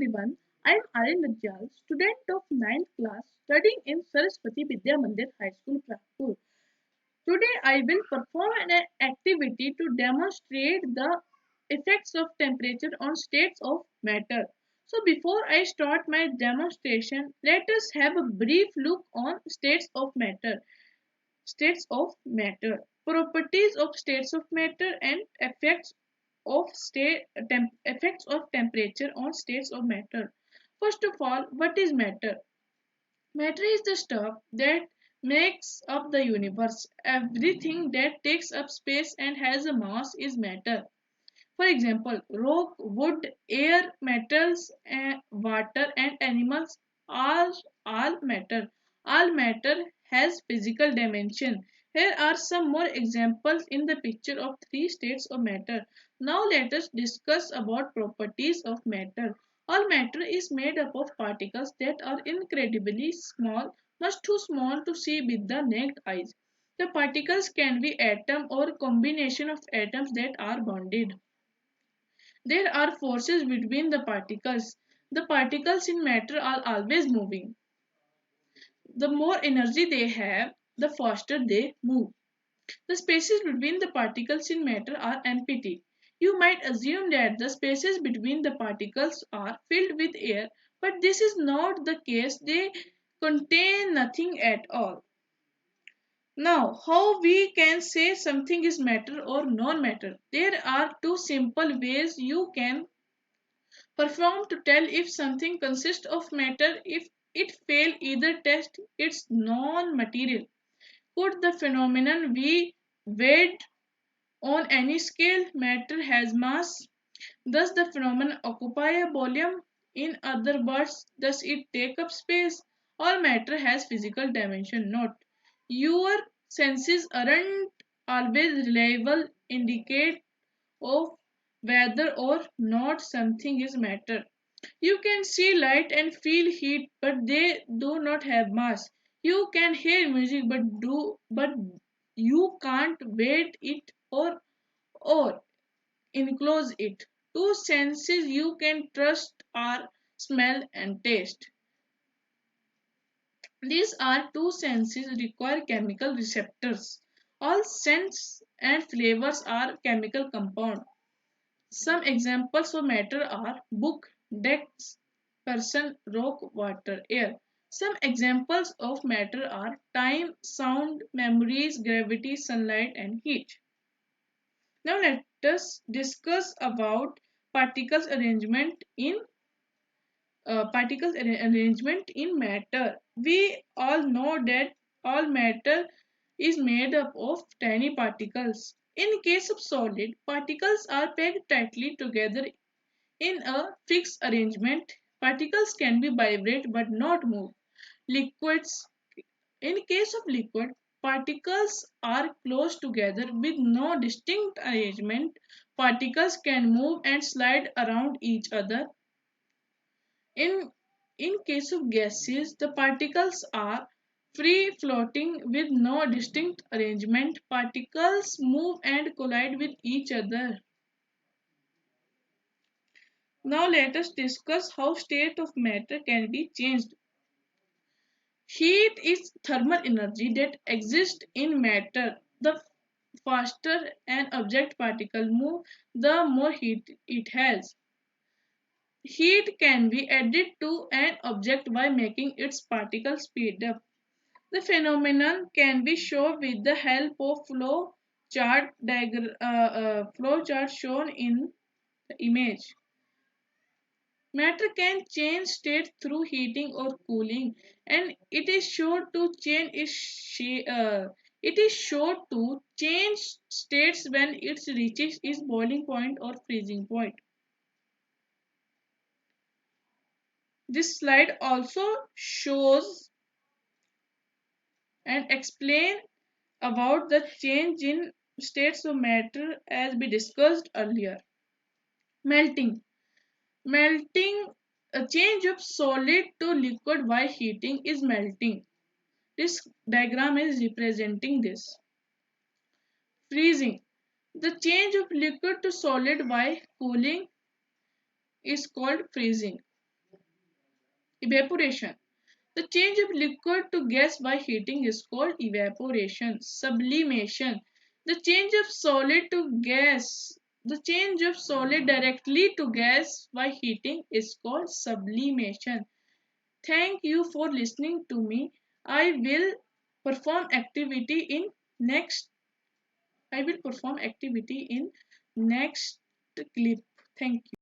everyone. I am Aryan Rajal, student of ninth class studying in Saraswati Vidya Mandir High School, Pragpur. Today I will perform an activity to demonstrate the effects of temperature on states of matter. So before I start my demonstration, let us have a brief look on states of matter. States of matter, properties of states of matter, and effects of temperature on states of matter. First of all, what is matter? Matter is the stuff that makes up the universe. Everything that takes up space and has a mass is matter. For example, rock, wood, air, metals, water, and animals are all matter. All matter has physical dimension. Here are some more examples in the picture of three states of matter. Now let us discuss about properties of matter. All matter is made up of particles that are incredibly small, much too small to see with the naked eyes. The particles can be atom or combination of atoms that are bonded. There are forces between the particles. The particles in matter are always moving. The more energy they have, the faster they move. The spaces between the particles in matter are empty. You might assume that the spaces between the particles are filled with air, but this is not the case. They contain nothing at all. Now, how we can say something is matter or non-matter? There are two simple ways you can perform to tell if something consists of matter. If it fail either test, it's non-material. Could the phenomenon be weighed on any scale? Matter has mass. Does the phenomenon occupy a volume? In other words, does it take up space? All matter has physical dimension. Note, your senses aren't always reliable indicate of whether or not something is matter. You can see light and feel heat, but they do not have mass. You can hear music, but you can't weight it or enclose it. Two senses you can trust are smell and taste. These are two senses require chemical receptors. All scents and flavors are chemical compounds. Some examples of matter are book, decks, person, rock, water, air. Some examples of matter are time, sound, memories, gravity, sunlight, and heat. Now let us discuss about particles arrangement in arrangement in matter. We all know that all matter is made up of tiny particles. In case of solid, particles are packed tightly together in a fixed arrangement. Particles can be vibrate but not move. Liquids. In case of liquid, particles are close together with no distinct arrangement. Particles can move and slide around each other. In, in case of gases, the particles are free floating with no distinct arrangement. Particles move and collide with each other. Now let us discuss how state of matter can be changed. Heat is thermal energy that exists in matter. The faster an object particle moves, the more heat it has. Heat can be added to an object by making its particle speed up. The phenomenon can be shown with the help of flow chart shown in the image. Matter can change state through heating or cooling, and it is sure to change states when it reaches its boiling point or freezing point. This slide also shows and explain about the change in states of matter as we discussed earlier. Melting. Melting, a change of solid to liquid by heating is melting. This diagram is representing this. Freezing. The change of liquid to solid by cooling is called freezing. Evaporation. The change of liquid to gas by heating is called evaporation. Sublimation. The change of solid to gas. The change of solid directly to gas by heating is called sublimation. Thank you for listening to me. I will perform activity in next I will perform activity in next clip. Thank you.